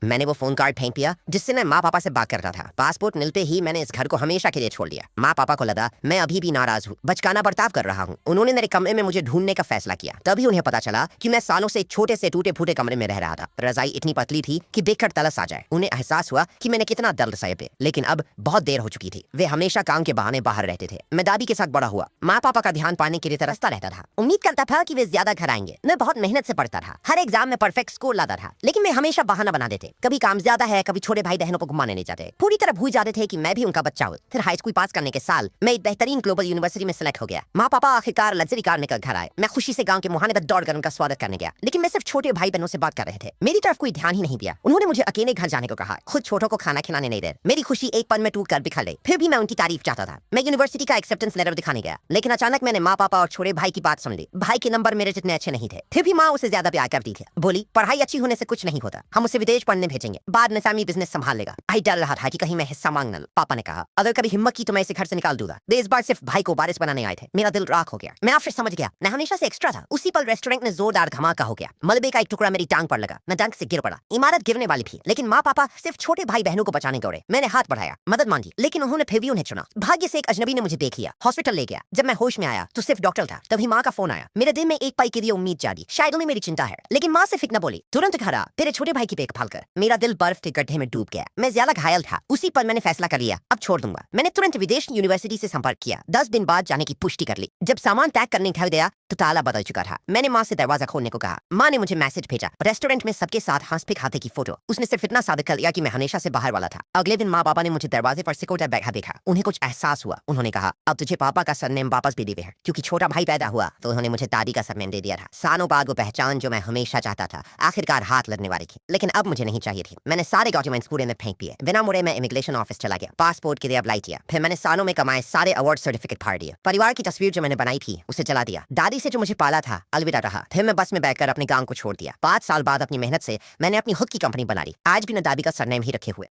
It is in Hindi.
मैंने वो फोन कार्ड फेंक दिया जिससे मैं माँ पापा से बात करता था। पासपोर्ट मिलते ही मैंने इस घर को हमेशा के लिए छोड़ दिया। माँ पापा को लगा मैं अभी भी नाराज हूँ, बचकाना बर्ताव कर रहा हूँ। उन्होंने मेरे कमरे में मुझे ढूंढने का फैसला किया। तभी उन्हें पता चला कि मैं सालों से एक छोटे से टूटे फूटे कमरे में रह रहा था। रजाई इतनी पतली थी कि देखकर तरस आ जाए। उन्हें एहसास हुआ कि मैंने कितना दर्द सहे पे, लेकिन अब बहुत देर हो चुकी थी। वे हमेशा काम के बहाने बाहर रहते थे। मैं दादी के साथ बड़ा हुआ, माँ पापा का ध्यान पाने के लिए तरसता रहता था। उम्मीद करता था कि वे ज्यादा घर आएंगे। मैं बहुत मेहनत से पढ़ता था, हर एग्जाम में परफेक्ट स्कोर लाता था, लेकिन वे हमेशा बहाना बना देते। कभी काम ज्यादा है, कभी छोटे भाई बहनों को घुमाने नहीं जाते। पूरी तरह भूल जाते थे कि मैं भी उनका बच्चा हूँ। फिर हाई स्कूल पास करने के साल मैं एक बेहतरीन ग्लोबल यूनिवर्सिटी में सेलेक्ट हो गया। माँ पापा आखिरकार लग्जरी कार निकल घर आए। मैं खुशी से गांव के मुहाने तक दौड़कर उनका स्वागत करने गया, लेकिन मैं सिर्फ छोटे भाई बहनों से बात कर रहे थे। मेरी तरफ कोई ध्यान ही नहीं दिया। उन्होंने मुझे अकेले घर जाने को कहा, खुद छोटों को खाना खिलाने नहीं दे। मेरी खुशी एक पल में टूट कर बिखर गई। फिर भी मैं उनकी तारीफ चाहता था। मैं यूनिवर्सिटी का एक्सेप्टेंस लेटर दिखाने गया, लेकिन अचानक मैंने माँ पापा और छोटे भाई की बात सुन ली। भाई के नंबर मेरे जितने अच्छे नहीं थे, फिर भी माँ उसे ज्यादा प्यार करती थी। बोली पढ़ाई अच्छी होने से कुछ नहीं होता, हम उसे विदेश पढ़ने भेजेंगे, बाद में फैमिली बिजनेस संभाल लेगा। भाई डर रहा था कि कहीं मैं हिस्सा मांग न लूं। पापा ने कहा अगर कभी हिम्मत की तो मैं इसे घर से निकाल दूंगा। वे इस बार सिर्फ भाई को वारिस बनाने आए थे। मेरा दिल राख हो गया। मैं फिर समझ गया मैं हमेशा से एक्स्ट्रा था। उसी पल रेस्टोरेंट में जोरदार धमाका हो गया। मलबे का एक टुकड़ा मेरी टांग पर लगा। मैं डंक से गिर पड़ा। इमारत गिरने वाली थी, लेकिन माँ पापा सिर्फ छोटे भाई बहनों को बचाने दौड़े। मैंने हाथ बढ़ाया, मदद मांगी, लेकिन उन्होंने फिर भी उन्हें चुना। भाग्य से एक अजनबी ने मुझे देख लिया, हॉस्पिटल ले गया। जब मैं होश में आया तो सिर्फ डॉक्टर था। तभी माँ का फोन आया। मेरे दिल में एक पल के लिए उम्मीद जागी, शायद उन्हें मेरी चिंता है। लेकिन माँ सिर्फ इतना बोली, तुरंत घर आ, तेरे छोटे भाई की देखभाल कर। मेरा दिल बर्फ के गड्ढे में डूब गया। मैं ज्यादा घायल था। उसी पल मैंने फैसला कर लिया, अब छोड़ दूंगा। मैंने तुरंत विदेश यूनिवर्सिटी से संपर्क किया। 10 दिन बाद जाने की पुष्टि कर ली। जब सामान पैक करने घर गया तो ताला बदल चुका था। मैंने माँ से दरवाजा खोलने को कहा। माँ ने मुझे मैसेज भेजा, रेस्टोरेंट में सबके साथ हंसते खाते की फोटो। उसने सिर्फ इतना साबित कर लिया कि मैं हमेशा से बाहर वाला था। अगले दिन माँ पापा ने मुझे दरवाजे पर सिकोटा बैठा देखा। उन्हें कुछ एहसास हुआ। उन्होंने कहा अब तुझे पापा का सरनेम वापस भी दे। क्योंकि छोटा भाई पैदा हुआ तो उन्होंने मुझे दादी का सरनेम दे दिया था। सालों बाद वो पहचान जो मैं हमेशा चाहता था आखिरकार हाथ लगने वाली थी, लेकिन अब मुझे नहीं चाहिए थी। मैंने सारे डॉक्यूमेंट्स कूड़े में फेंक दिए। बिना मुड़े मैं इमिग्रेशन ऑफिस चला गया, पासपोर्ट के लिए अप्लाई किया। फिर मैंने सालों में कमाए सारे अवार्ड सर्टिफिकेट फाड़ दिए। परिवार की तस्वीर जो मैंने बनाई थी उसे जला दिया। दादी से जो मुझे पाला था अलविदा रहा। फिर मैं बस में बैठकर अपने गांव को छोड़ दिया। 5 साल बाद अपनी मेहनत से मैंने अपनी खुद की कंपनी बना ली। आज भी मैं दादी का सरनेम ही रखे हुए।